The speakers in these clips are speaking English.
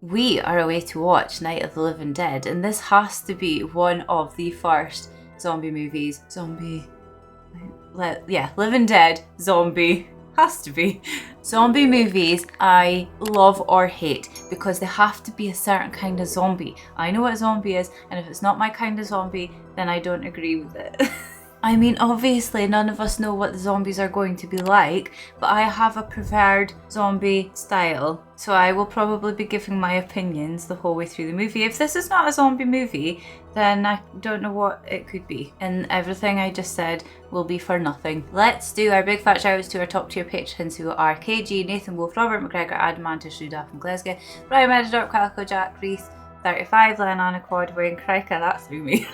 We are away to watch Night of the Living Dead, and this has to be one of the first zombie movies. Living Dead, zombie. Has to be. Zombie movies I love or hate because they have to be a certain kind of zombie. I know what a zombie is, and if it's not my kind of zombie, then I don't agree with it. I mean, obviously none of us know what the zombies are going to be like, but I have a preferred zombie style, so I will probably be giving my opinions the whole way through the movie. If this is not a zombie movie, then I don't know what it could be, and everything I just said will be for nothing. Let's do our big fat shout outs to our top tier patrons, who are KG, Nathan Wolf, Robert McGregor, Adam Mantis, Rudolph and Glasgow, Brian Medidorp, Calico Jack, Reese, 35, Len Anacord, Wayne Craica. That threw me.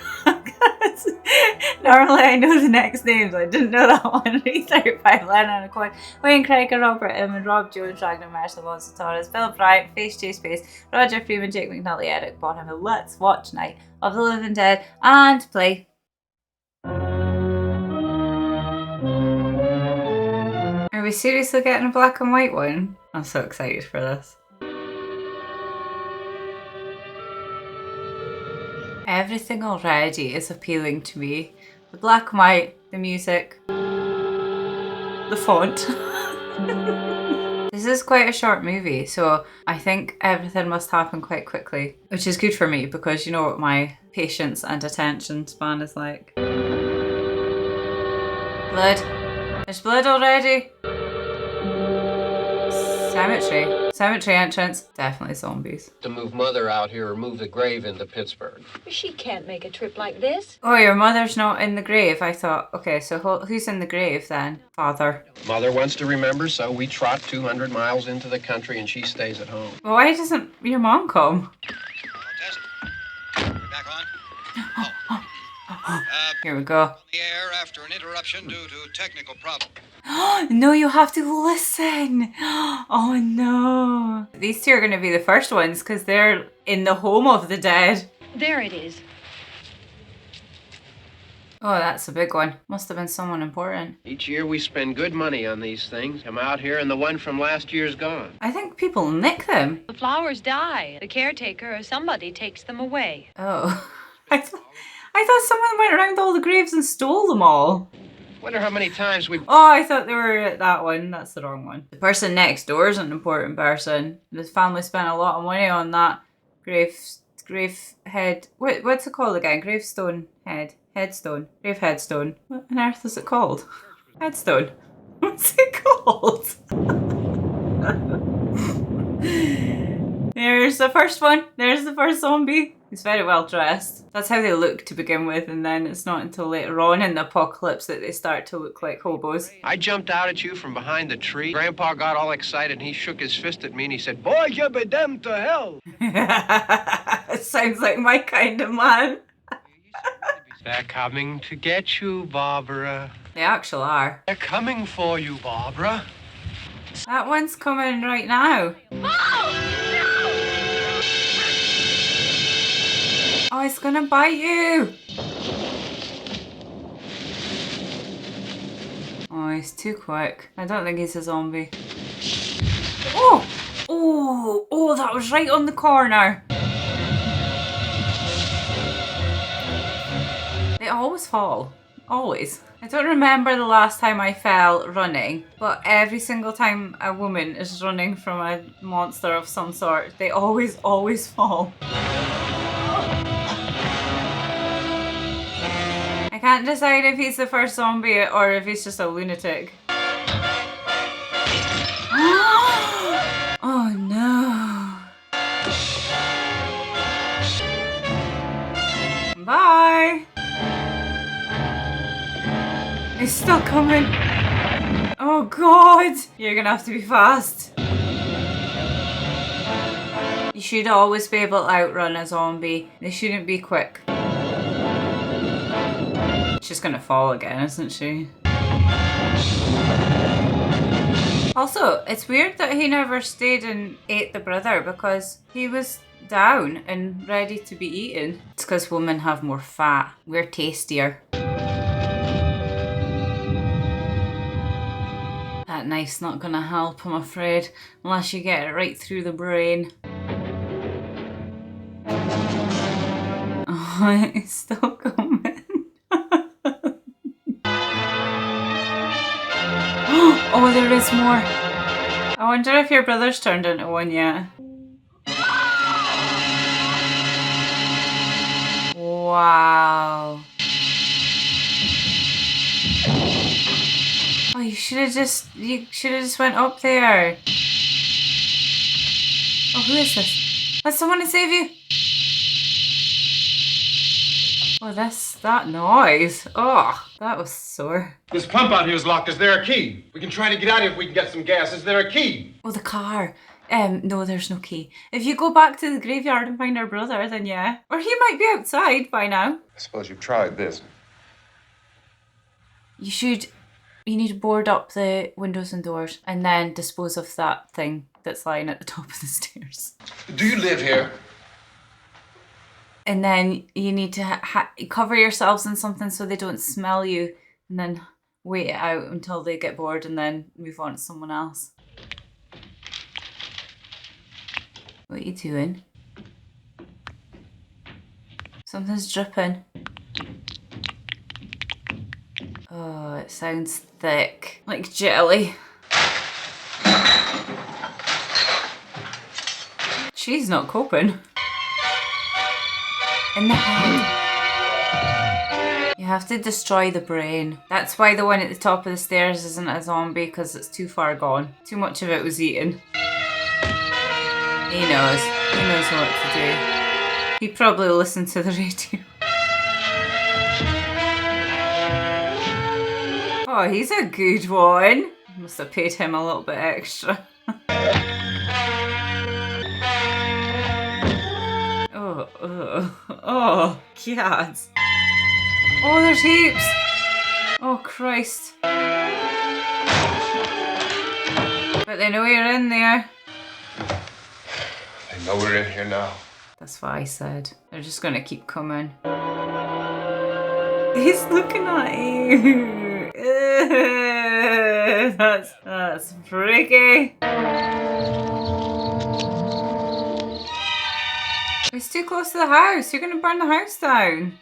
Normally I know the next names, I didn't know that one. Reese 35, Len Anacord, Wayne Craica, Robert M, Rob Jones, Ragnar Mercer, Monster Torres, Bill Bryant, Face Chase Face, Roger Freeman, Jake McNulty, Eric Bonham. Let's watch Night of the Living Dead and play. Are we seriously getting a black and white one? I'm so excited for this. Everything already is appealing to me. The black and white, the music, the font. This is quite a short movie, so I think everything must happen quite quickly, which is good for me because you know what my patience and attention span is like. Blood. There's blood already. Cemetery entrance. Definitely zombies. To move Mother out here or move the grave into Pittsburgh. She can't make a trip like this. Oh, your mother's not in the grave. I thought, okay, so who's in the grave then? Father. Mother wants to remember, so we trot 200 miles into the country and she stays at home. Well, why doesn't your mom come? Test. We're back on. Here we go. On the air after an interruption due to technical problem. No, you have to listen. Oh no. These two are going to be the first ones because they're in the home of the dead. There it is. Oh, that's a big one. Must have been someone important. Each year we spend good money on these things. Come out here and the one from last year's gone. I think people nick them. The flowers die. The caretaker or somebody takes them away. Oh. I thought someone went around all the graves and stole them all. Wonder how many times we... Oh, I thought they were at that one. That's the wrong one. The person next door is an important person. This family spent a lot of money on that grave head. What's it called again? Gravestone head. Headstone. Grave headstone. What on earth is it called? Headstone. What's it called? There's the first one. There's the first zombie. He's very well dressed. That's how they look to begin with, and then it's not until later on in the apocalypse that they start to look like hobos. I jumped out at you from behind the tree. Grandpa got all excited and he shook his fist at me and he said, "Boy, you be damned to hell." It sounds like my kind of man. They're coming to get you, Barbara. They actually are. They're coming for you, Barbara. That one's coming right now. Oh, it's gonna bite you. Oh, he's too quick. I don't think he's a zombie. Oh! Oh! Oh, that was right on the corner. They always fall. Always. I don't remember the last time I fell running, but every single time a woman is running from a monster of some sort, they always fall. I can't decide if he's the first zombie or if he's just a lunatic. Oh no. Bye. He's still coming. Oh god. You're gonna have to be fast. You should always be able to outrun a zombie. They shouldn't be quick. She's gonna fall again, isn't she? Also, it's weird that he never stayed and ate the brother because he was down and ready to be eaten. It's because women have more fat. We're tastier. That knife's not gonna help, I'm afraid, unless you get it right through the brain. Oh, it's still coming. Oh, there is more. I wonder if your brother's turned into one yet. Wow. Oh, you should have just went up there. Oh, who is this? Let someone save you. Oh, that noise. Oh, that was sore. This pump out here is locked. Is there a key? We can try to get out here if we can get some gas. Is there a key? Oh, the car. No, there's no key. If you go back to the graveyard and find our brother, then yeah. Or he might be outside by now. I suppose you've tried this. You need to board up the windows and doors and then dispose of that thing that's lying at the top of the stairs. Do you live here? And then you need to cover yourselves in something so they don't smell you, and then wait it out until they get bored and then move on to someone else. What are you doing? Something's dripping. Oh, it sounds thick. Like jelly. She's not coping. In the head. You have to destroy the brain. That's why the one at the top of the stairs isn't a zombie, because it's too far gone. Too much of it was eaten. He knows. He knows what to do. He probably listened to the radio. Oh, he's a good one. Must have paid him a little bit extra. Oh, God. Oh, there's heaps. Oh, Christ. But they know you're in there. They know we're in here now. That's what I said. They're just gonna keep coming. He's looking at you. That's freaky. It's too close to the house. You're gonna burn the house down.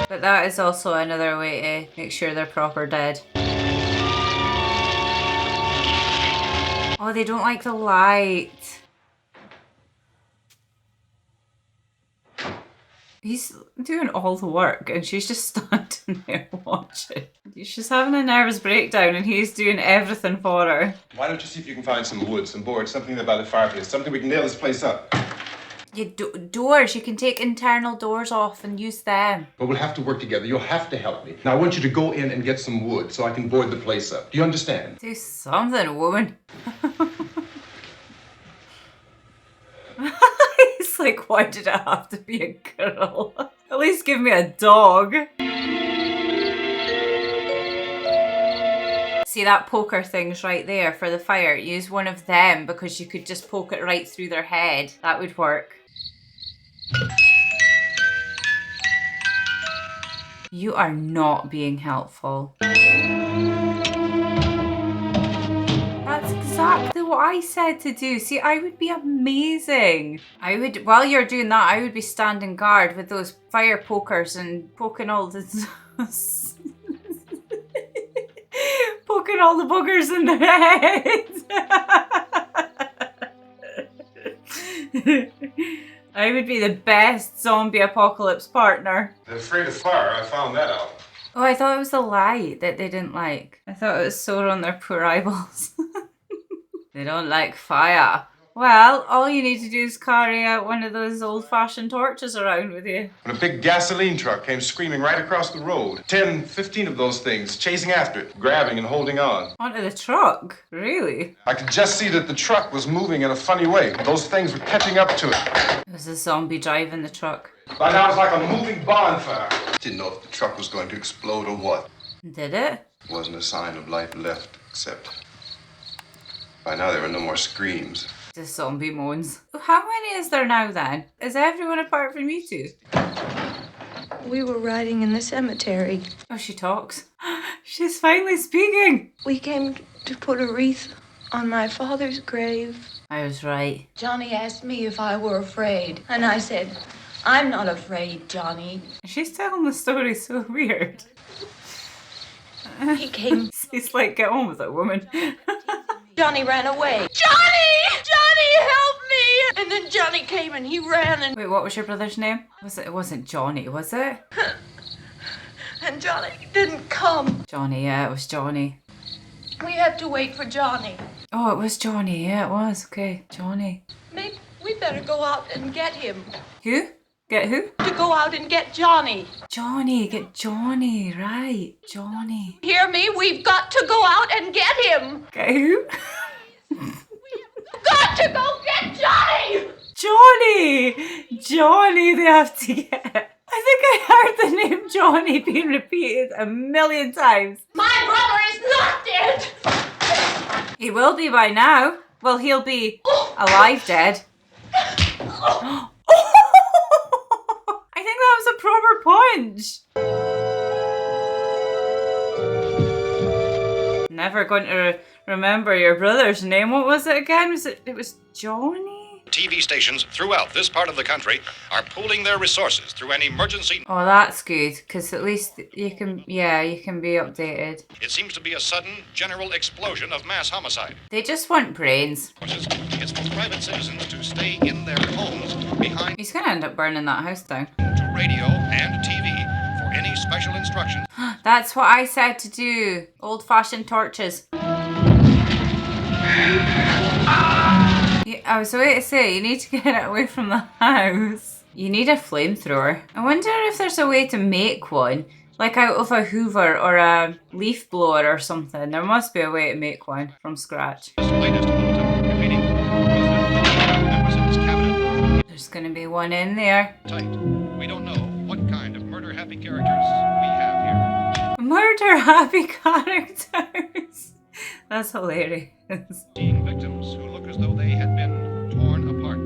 But that is also another way to make sure they're proper dead. Oh, they don't like the light. He's doing all the work and she's just standing there watching. She's having a nervous breakdown and he's doing everything for her. Why don't you see if you can find some wood, some boards, something there by the fireplace, something we can nail this place up. Doors. You can take internal doors off and use them. But we'll have to work together. You'll have to help me. Now, I want you to go in and get some wood so I can board the place up. Do you understand? Do something, woman. He's like, why did it have to be a girl? At least give me a dog. See that poker thing's right there for the fire. Use one of them because you could just poke it right through their head. That would work. You are not being helpful. That's exactly what I said to do. See, I would be amazing. While you're doing that, I would be standing guard with those fire pokers and poking all the poking all the boogers in their heads. I would be the best zombie apocalypse partner. They're afraid of fire. I found that out. Oh, I thought it was the light that they didn't like. I thought it was sore on their poor eyeballs. They don't like fire. Well, all you need to do is carry out one of those old-fashioned torches around with you. When a big gasoline truck came screaming right across the road, 10, 15 of those things chasing after it, grabbing and holding on. Onto the truck? Really? I could just see that the truck was moving in a funny way. Those things were catching up to it. It was a zombie driving the truck. By now, it was like a moving bonfire. Didn't know if the truck was going to explode or what. Did it? Wasn't a sign of life left, except by now there were no more screams. Just zombie moans. How many is there now then? Is everyone apart from you two? We were riding in the cemetery. Oh, she talks. She's finally speaking. We came to put a wreath on my father's grave. I was right. Johnny asked me if I were afraid, and I said, I'm not afraid, Johnny. She's telling the story so weird. He came. He's like, get on with it, woman. Johnny ran away. Johnny! Johnny, help me! And then Johnny came and he ran and... Wait, what was your brother's name? It wasn't Johnny, was it? And Johnny didn't come. Johnny, yeah, it was Johnny. We had to wait for Johnny. Oh, it was Johnny, yeah, it was. Okay, Johnny. Maybe we better go out and get him. Who? Get who? To go out and get Johnny. Johnny, get Johnny, right. Johnny. Hear me? We've got to go out and get him. Get who? Got to go get Johnny! Johnny! Johnny, they have to get. I think I heard the name Johnny being repeated 1,000,000 times. My brother is not dead! He will be by now. Well, he'll be alive dead. I think that was a proper punch. Never going to remember your brother's name. What was it again? It was Johnny? TV stations throughout this part of the country are pooling their resources through an emergency. Oh, that's good, because at least you can be updated. It seems to be a sudden general explosion of mass homicide. They just want brains. It's for private citizens to stay in their homes behind He's going to end up burning that house down. to radio and TV for any special instructions. That's what I said to do. Old-fashioned torches. Yeah, I was waiting to say, you need to get it away from the house. You need a flamethrower. I wonder if there's a way to make one. Like out of a hoover or a leaf blower or something. There must be a way to make one from scratch. Latest bulletin repeating members of this cabinet. There's going to be one in there. Tight. We don't know what kind of murder-happy characters we have here. Murder-happy characters. That's hilarious. Seeing victims who look as though they had been torn apart.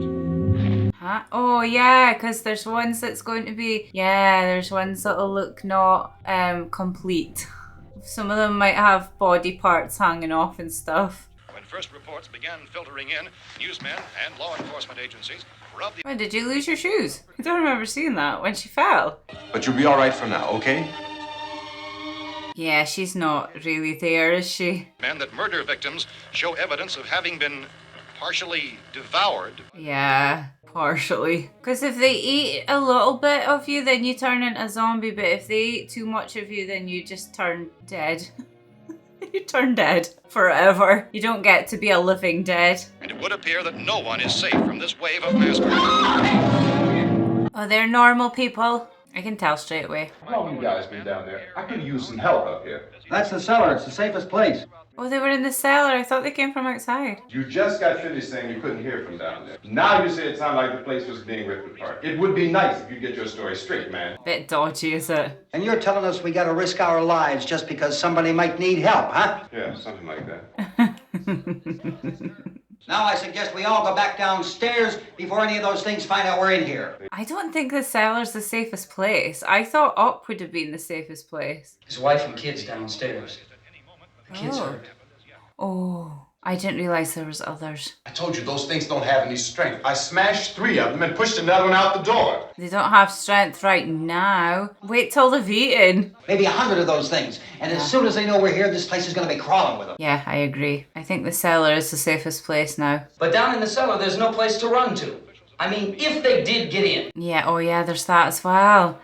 Huh? Oh yeah, because there's ones that's going to be... Yeah, there's ones that'll look not complete. Some of them might have body parts hanging off and stuff. When first reports began filtering in, newsmen and law enforcement agencies were of the... When did you lose your shoes? I don't remember seeing that when she fell. But you'll be all right for now, okay? Yeah, she's not really there, is she? Men that murder victims show evidence of having been partially devoured. Yeah, partially. Because if they eat a little bit of you, then you turn into a zombie. But if they eat too much of you, then you just turn dead. You turn dead forever. You don't get to be a living dead. And it would appear that no one is safe from this wave of mass murder. Oh, they're normal people. I can tell straight away. How long you guys been down there? I could use some help up here. That's the cellar. It's the safest place. Oh, they were in the cellar. I thought they came from outside. You just got finished saying you couldn't hear from down there. Now you say it sounded like the place was being ripped apart. It would be nice if you get your story straight, man. Bit dodgy, is it? And you're telling us we gotta risk our lives just because somebody might need help, huh? Yeah, something like that. Now I suggest we all go back downstairs before any of those things find out we're in here. I don't think the cellar's the safest place. I thought up would have been the safest place. His wife and kids downstairs. The kids hurt. Oh, I didn't realize there was others. I told you those things don't have any strength. I smashed 3 of them and pushed another one out the door. They don't have strength right now. Wait till they've eaten. Maybe 100 of those things. And as soon as they know we're here, this place is gonna be crawling with them. Yeah, I agree. I think the cellar is the safest place now. But down in the cellar, there's no place to run to. I mean, if they did get in. Yeah, oh yeah, there's that as well.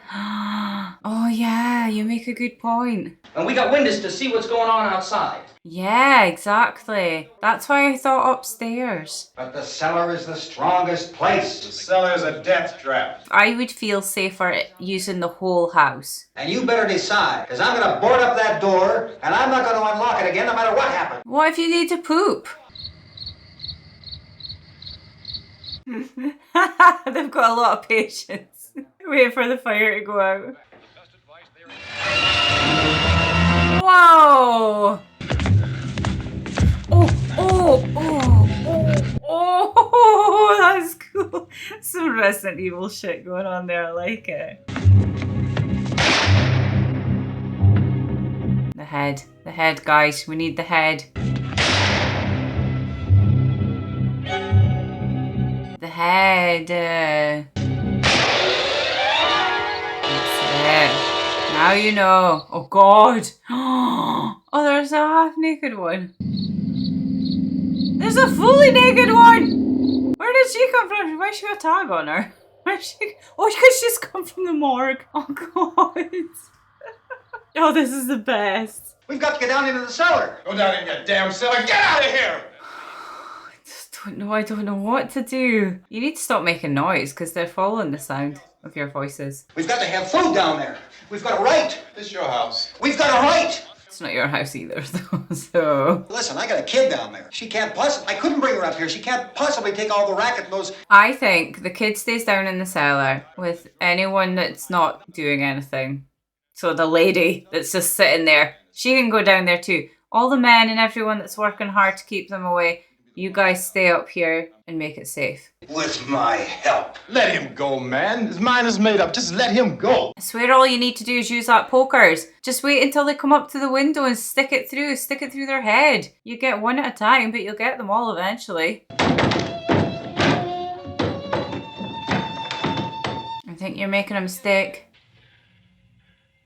Oh yeah, you make a good point. And we got windows to see what's going on outside. Yeah, exactly. That's why I thought upstairs. But the cellar is the strongest place. The cellar's a death trap. I would feel safer using the whole house. And you better decide, because I'm gonna board up that door, and I'm not gonna unlock it again no matter what happens. What if you need to poop? They've got a lot of patience. Waiting for the fire to go out. Whoa! Oh, that's cool. Some Resident Evil shit going on there. I like it. The head, guys. We need the head. head. That's it. Now you know. Oh God. Oh, there's a half naked one. There's a fully naked one. Where did she come from? Why she got a tag on her? Where's she? Oh, because she's come from the morgue. Oh God. Oh, this is the best. We've got to get down into the cellar. Go down in your damn cellar. Get out of here! I don't know what to do. You need to stop making noise because they're following the sound of your voices. We've got to have food down there. We've got a right. This your house. We've got a right. It's not your house either, though, so... Listen, I got a kid down there. She can't possibly... I couldn't bring her up here. She can't possibly take all the racket and those... I think the kid stays down in the cellar with anyone that's not doing anything. So the lady that's just sitting there, she can go down there too. All the men and everyone that's working hard to keep them away, you guys stay up here and make it safe. With my help. Let him go, man. His mind is made up. Just let him go. I swear all you need to do is use that pokers. Just wait until they come up to the window and stick it through their head. You get one at a time, but you'll get them all eventually. I think you're making a mistake.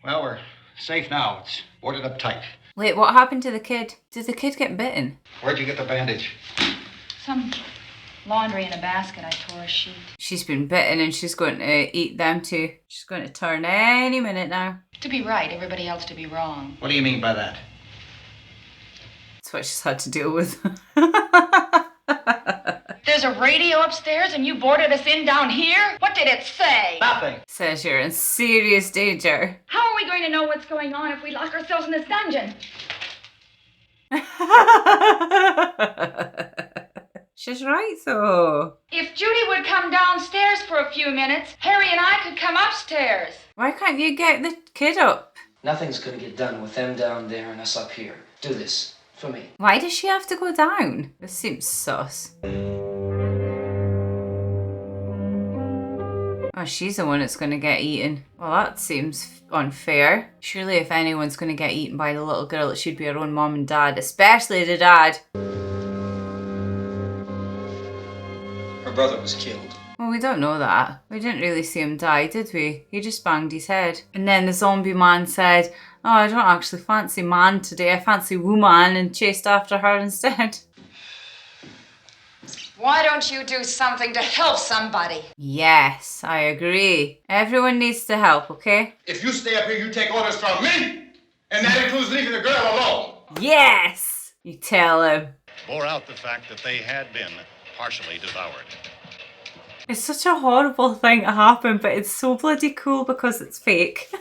Well, we're safe now. It's boarded up tight. Wait, what happened to the kid? Did the kid get bitten? Where'd you get the bandage? Some laundry in a basket. I tore a sheet. She's been bitten and she's going to eat them too. She's going to turn any minute now. To be right, everybody else to be wrong. What do you mean by that? That's what she's had to deal with. There's a radio upstairs and you boarded us in down here? What did it say? Nothing. Says you're in serious danger. How are we going to know what's going on if we lock ourselves in this dungeon? She's right though. If Judy would come downstairs for a few minutes, Harry and I could come upstairs. Why can't you get the kid up? Nothing's gonna get done with them down there and us up here. Do this for me. Why does she have to go down? This seems sus. Oh, she's the one that's going to get eaten. Well, that seems unfair. Surely if anyone's going to get eaten by the little girl, it should be her own mom and dad, especially the dad. Her brother was killed. Well, we don't know that. We didn't really see him die, did we? He just banged his head. And then the zombie man said, oh, I don't actually fancy man today, I fancy woman, and chased after her instead. Why don't you do something to help somebody? Yes, I agree. Everyone needs to help, okay? If you stay up here, you take orders from me. And that includes leaving the girl alone. Yes! You tell him. Bore out the fact that they had been partially devoured. It's such a horrible thing to happen, but it's so bloody cool because it's fake.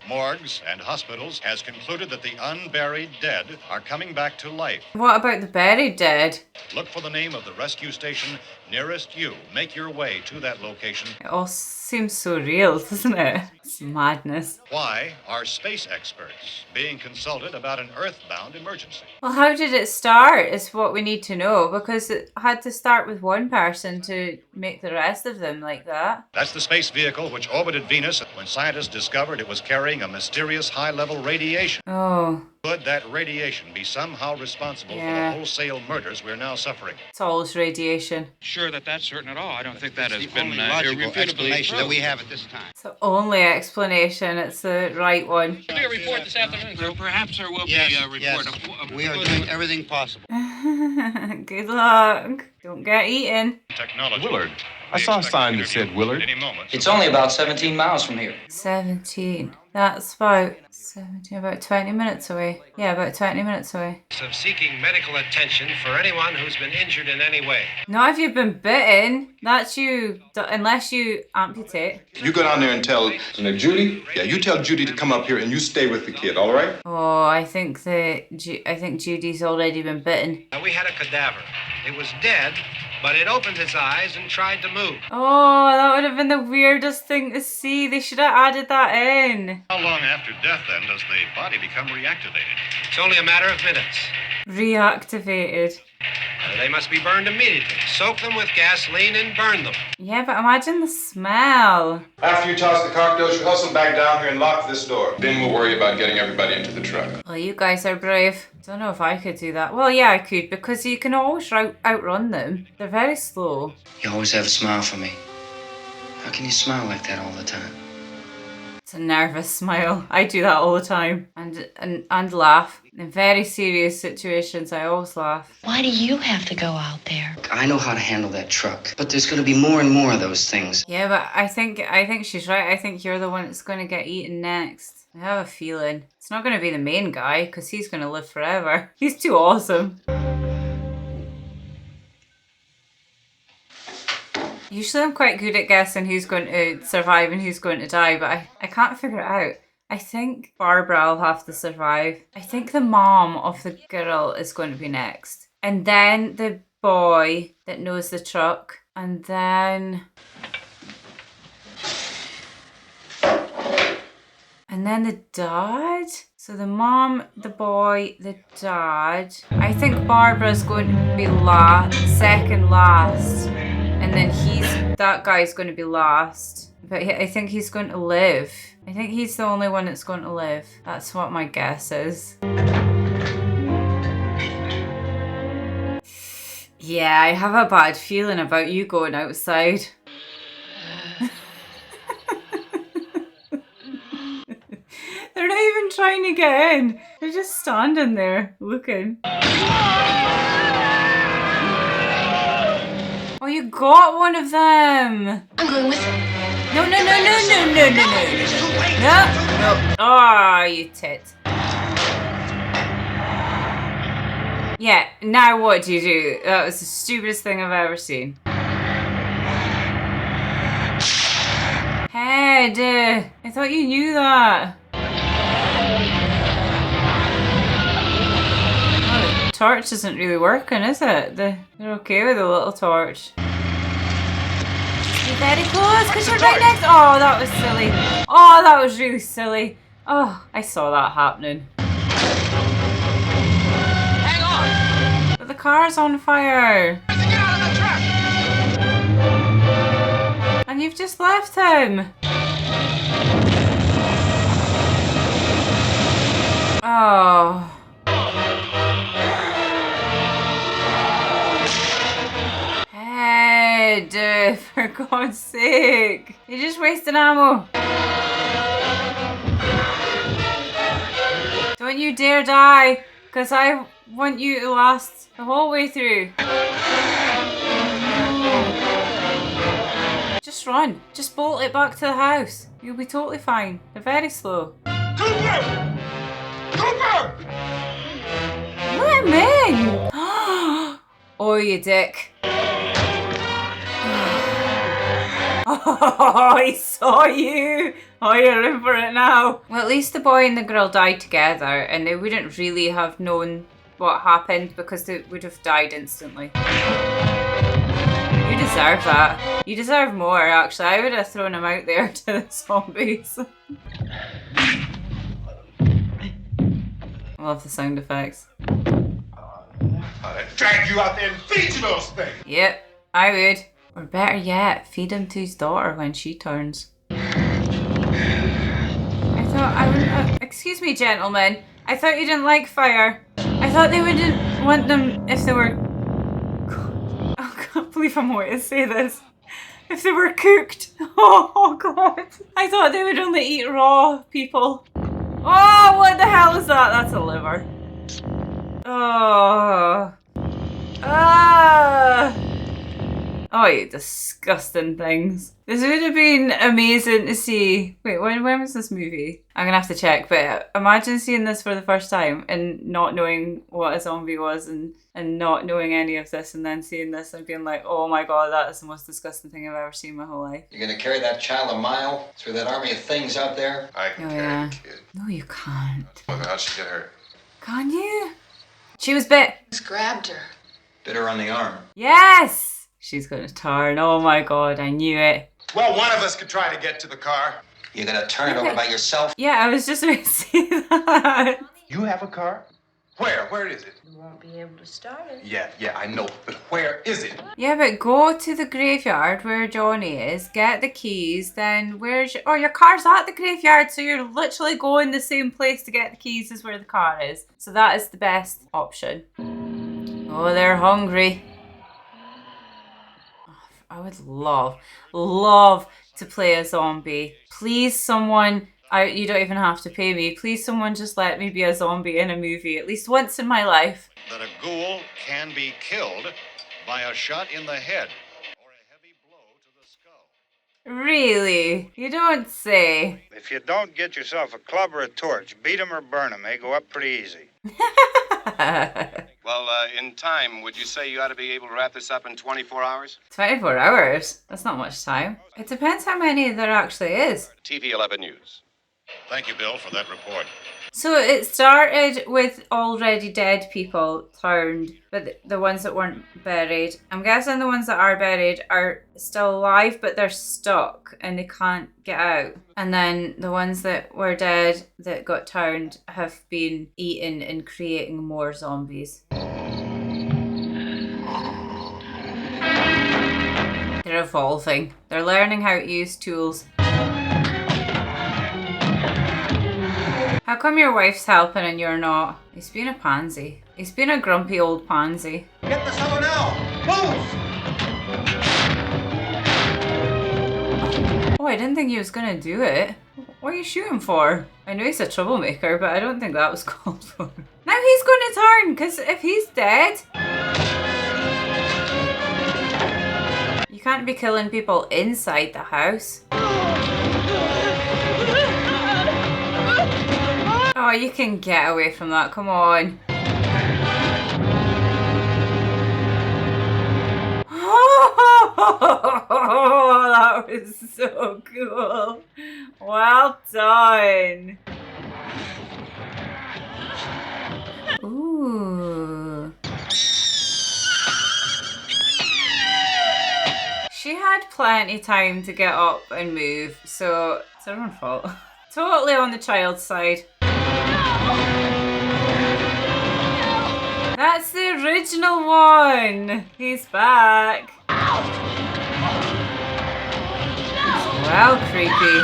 Morgues and hospitals has concluded that the unburied dead are coming back to life. What about the buried dead? Look for the name of the rescue station nearest you. Make your way to that location. It all seems so real, doesn't it? It's madness. Why are space experts being consulted about an earthbound emergency? Well, how did it start is what we need to know, because it had to start with one person to make the rest of them like that. That's the space vehicle which orbited Venus when scientists discovered it was carrying a mysterious high-level radiation. Oh. Could that radiation be somehow responsible for the wholesale murders we're now suffering? It's always radiation. Sure that that's certain at all. I don't think that has been logical explanation that we have at this time. It's the only explanation. It's the right one. There'll be a report this afternoon, sir. Perhaps there will be a report. Yes. We are doing everything possible. Good luck. Don't get eaten. Technology. Willard. I saw a sign that said Willard. Any moment. It's only about 17 miles from here. 17. That's about 17, about 20 minutes away. Yeah, about 20 minutes away. Of seeking medical attention for anyone who's been injured in any way. Not if you've been bitten. That's you, unless you amputate. You go down there and tell Judy. Yeah, you tell Judy to come up here and you stay with the kid, all right? Oh, I think Judy's already been bitten. We had a cadaver. It was dead, but it opened its eyes and tried to move. Oh, that would have been the weirdest thing to see. They should have added that in. How long after death, then, does the body become reactivated? It's only a matter of minutes. Reactivated. They must be burned immediately. Soak them with gasoline and burn them. Yeah, but imagine the smell. After you toss the cocktails, you hustle back down here and lock this door. Then we'll worry about getting everybody into the truck. Well, you guys are brave. Don't know if I could do that. Well, yeah, I could, because you can always outrun them. They're very slow. You always have a smile for me. How can you smile like that all the time? It's a nervous smile. I do that all the time. And laugh. In very serious situations, I always laugh. Why do you have to go out there? I know how to handle that truck, but there's going to be more and more of those things. Yeah, but I think she's right. I think you're the one that's going to get eaten next. I have a feeling. It's not going to be the main guy, because he's going to live forever. He's too awesome. Usually I'm quite good at guessing who's going to survive and who's going to die, but I can't figure it out. I think Barbara will have to survive. I think the mom of the girl is going to be next. And then the boy that knows the truck. And then... And then the dad? So the mom, the boy, the dad. I think Barbara's going to be second last. And then that guy's going to be last. But I think he's going to live. I think he's the only one that's going to live. That's what my guess is. Yeah, I have a bad feeling about you going outside. They're not even trying to get in. They're just standing there looking. Oh, you got one of them. I'm going with No. No. Oh, you tit. Yeah, now what do you do? That was the stupidest thing I've ever seen. Head. I thought you knew that. Oh, the torch isn't really working, is it? They're okay with the little torch. Be very close, because you're right next. Oh, that was silly. Oh, that was really silly. Oh, I saw that happening. Hang on! But the car's on fire. Get out of the truck! And you've just left him. Oh. Head, for God's sake. You're just wasting ammo. Don't you dare die, because I want you to last the whole way through. Just run. Just bolt it back to the house. You'll be totally fine. They're very slow. Cooper! Cooper! Let him in! Oh, you dick. Oh, he saw you. Oh, you're in for it now. Well, at least the boy and the girl died together, and they wouldn't really have known what happened because they would have died instantly. You deserve that. You deserve more, actually. I would have thrown him out there to the zombies. I love the sound effects. I'd drag you out there and feed you those things. Yep, I would. Or better yet, feed him to his daughter when she turns. I thought I would... excuse me, gentlemen. I thought you didn't like fire. I thought they wouldn't want them if they were... Oh, I can't believe I'm going to say this. If they were cooked. Oh, God. I thought they would only eat raw people. Oh, what the hell is that? That's a liver. Oh. Ah. Oh, you disgusting things. This would have been amazing to see. Wait, when was this movie? I'm gonna have to check, but imagine seeing this for the first time and not knowing what a zombie was and not knowing any of this, and then seeing this and being like, oh my God, that is the most disgusting thing I've ever seen in my whole life. You're gonna carry that child a mile through that army of things out there? I can Oh, carry yeah. the kid. No, you can't. Look, how'd she get hurt? Can you? She was bit. Just grabbed her. Bit her on the arm. Yes! She's gonna turn. Oh my God, I knew it. Well, one of us could try to get to the car. You're gonna turn it over by yourself? Yeah, I was just about to say that. You have a car? Where? Where is it? You won't be able to start it. Yeah, I know. But where is it? Yeah, but go to the graveyard where Johnny is, get the keys, then where's your... Oh, your car's at the graveyard, so you're literally going the same place to get the keys as where the car is. So that is the best option. Oh, they're hungry. Oh, I would love to play a zombie. Please, someone... you don't even have to pay me. Please, someone just let me be a zombie in a movie, at least once in my life. That a ghoul can be killed by a shot in the head or a heavy blow to the skull. Really? You don't say. If you don't get yourself a club or a torch, beat 'em or burn 'em. They go up pretty easy. Well, in time, would you say you ought to be able to wrap this up in 24 hours? 24 hours? That's not much time. It depends how many there actually is. TV 11 News. Thank you, Bill, for that report. So it started with already dead people turned, but the ones that weren't buried. I'm guessing the ones that are buried are still alive, but they're stuck and they can't get out. And then the ones that were dead that got turned have been eaten and creating more zombies. They're evolving. They're learning how to use tools. How come your wife's helping and you're not? He's been a pansy. He's been a grumpy old pansy. Get the cellar now! Move! Oh, I didn't think he was gonna do it. What are you shooting for? I know he's a troublemaker, but I don't think that was called for. Now he's gonna turn, because if he's dead... You can't be killing people inside the house. Oh, you can get away from that, come on. Oh, that was so cool. Well done. Ooh. She had plenty time to get up and move, so it's her own fault. Totally on the child's side. That's the original one. He's back. Well, creepy.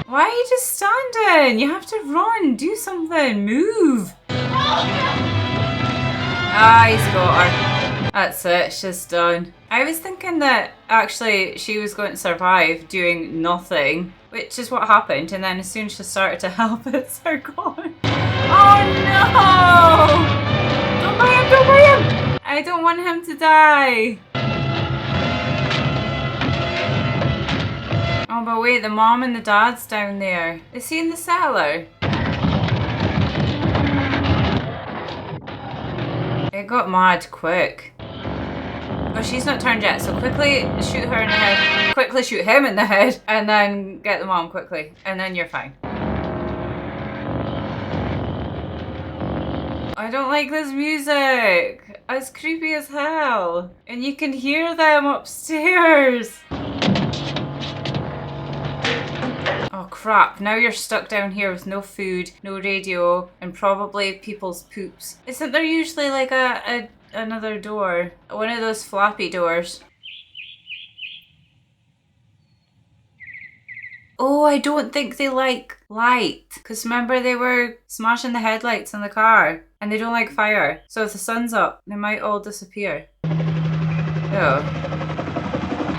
Why are you just standing? You have to run. Do something. Move. Ah, he's got her. That's it. She's done. I was thinking that actually she was going to survive doing nothing, which is what happened. And then as soon as she started to help, it's her gone. Oh no! Don't buy him! Don't buy him! I don't want him to die. Oh, but wait, the mom and the dad's down there. Is he in the cellar? It got mad quick. Oh, she's not turned yet, so quickly shoot her in the head. Quickly shoot him in the head, and then get the mom quickly, and then you're fine. I don't like this music. It's creepy as hell. And you can hear them upstairs. Oh crap, now you're stuck down here with no food, no radio, and probably people's poops. Isn't there usually like another door? One of those flappy doors. Oh, I don't think they like light. Because remember they were smashing the headlights in the car. And they don't like fire. So if the sun's up, they might all disappear. Oh.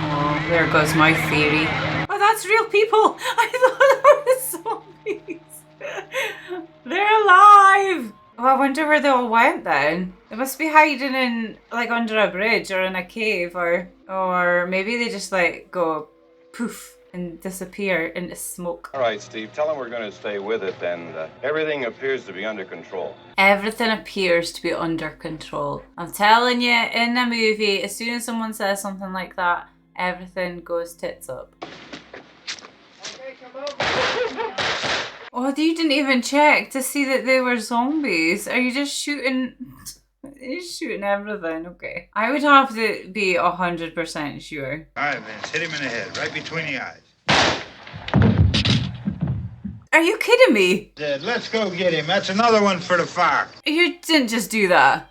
Oh, there goes my theory. Oh, that's real people! I thought that was zombies. They're alive! Oh, I wonder where they all went then. They must be hiding in, like, under a bridge or in a cave or maybe they just, like, go poof and disappear into smoke. All right, Steve, tell him we're going to stay with it, and everything appears to be under control. Everything appears to be under control. I'm telling you, in the movie, as soon as someone says something like that, everything goes tits up. Oh, you didn't even check to see that they were zombies. Are you just shooting? You're shooting everything, okay. I would have to be 100% sure. All right, Vince, hit him in the head, right between the eyes. Are you kidding me? Let's go get him. That's another one for the fire. You didn't just do that.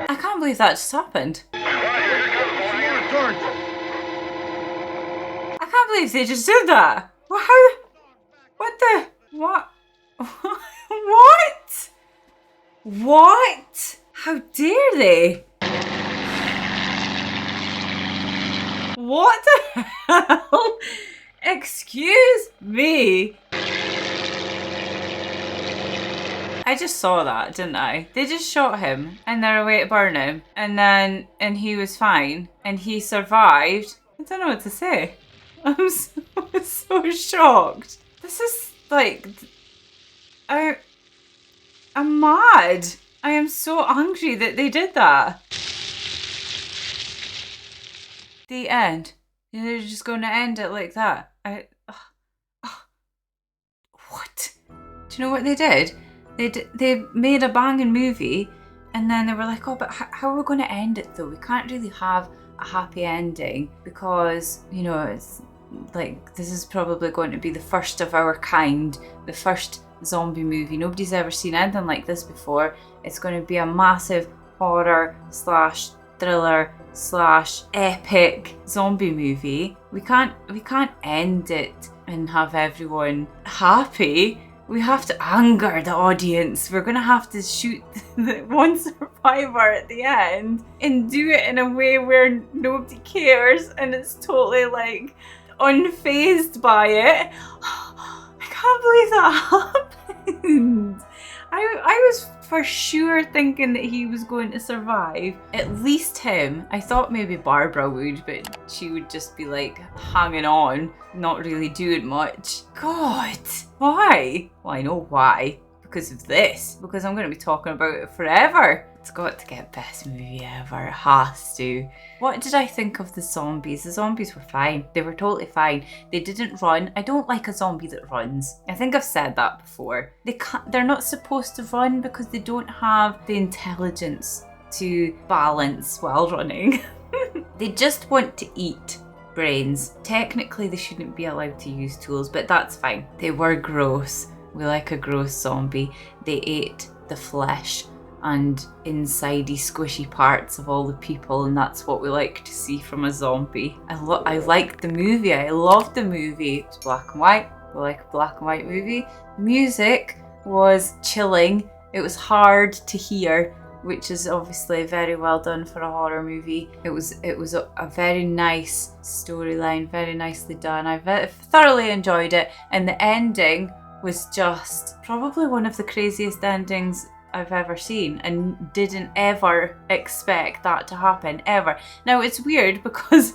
I can't believe that just happened. I can't believe they just did that. Well, how? What the? What? What? What? How dare they? What the hell? Excuse me. I just saw that, didn't I? They just shot him and they're away to burn him. And he was fine and he survived. I don't know what to say. I'm so shocked. This is like, I'm mad. I am so angry that they did that. The end. They're just going to end it like that. What? Do you know what they did? They made a banging movie and then they were like, oh, but how are we going to end it though? We can't really have a happy ending because, you know, it's like, this is probably going to be the first of our kind, the first zombie movie. Nobody's ever seen anything like this before. It's going to be a massive horror / thriller / epic zombie movie. We can't end it and have everyone happy. We have to anger the audience. We're gonna have to shoot the one survivor at the end and do it in a way where nobody cares and it's totally like unfazed by it. I can't believe that happened. I was for sure thinking that he was going to survive. At least him. I thought maybe Barbara would, but she would just be like hanging on, not really doing much. God, why? Well, I know why. Because of this. Because I'm going to be talking about it forever. It's got to get best movie ever. It has to. What did I think of the zombies? The zombies were fine. They were totally fine. They didn't run. I don't like a zombie that runs. I think I've said that before. They're not supposed to run because they don't have the intelligence to balance while running. They just want to eat brains. Technically, they shouldn't be allowed to use tools, but that's fine. They were gross. We like a gross zombie. They ate the flesh and insidey squishy parts of all the people, and that's what we like to see from a zombie. I liked the movie. I loved the movie. It's black and white. We like a black and white movie. Music was chilling. It was hard to hear, which is obviously very well done for a horror movie. It was a very nice storyline, very nicely done. I thoroughly enjoyed it, and the ending was just probably one of the craziest endings I've ever seen, and didn't ever expect that to happen, ever. Now it's weird because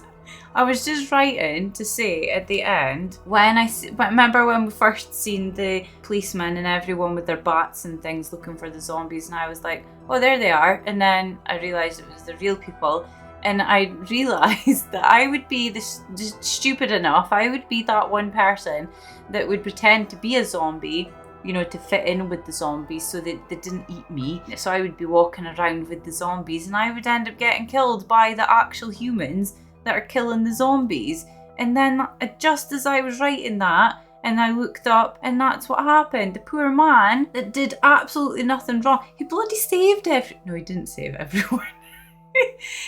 I was just writing to say at the end, remember when we first seen the policemen and everyone with their bats and things looking for the zombies, and I was like, oh, there they are, and then I realised it was the real people. And I realised that I would be just stupid enough, I would be that one person that would pretend to be a zombie, you know, to fit in with the zombies so that they didn't eat me. So I would be walking around with the zombies and I would end up getting killed by the actual humans that are killing the zombies. And then just as I was writing that, and I looked up and that's what happened. The poor man that did absolutely nothing wrong, he bloody saved no, he didn't save everyone.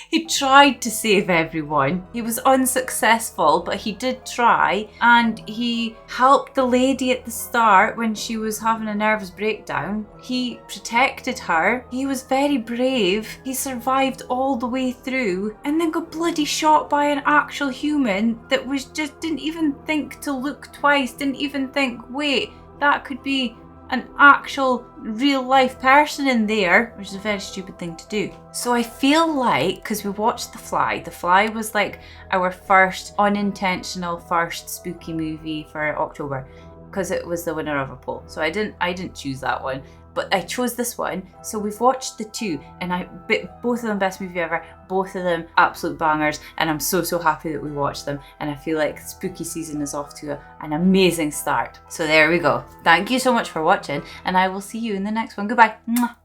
He tried to save everyone. He was unsuccessful, but he did try, and he helped the lady at the start when she was having a nervous breakdown. He protected her. He was very brave. He survived all the way through and then got bloody shot by an actual human that was just didn't even think to look twice, didn't even think, wait, that could be an actual real life person in there, which is a very stupid thing to do. So I feel like, because we watched The Fly was like our first unintentional first spooky movie for October, because it was the winner of a poll. So I didn't choose that one, but I chose this one. So we've watched the two, and both of them best movie ever, both of them absolute bangers, and I'm so happy that we watched them, and I feel like spooky season is off to an amazing start. So there we go. Thank you so much for watching, and I will see you in the next one. Goodbye. Mwah.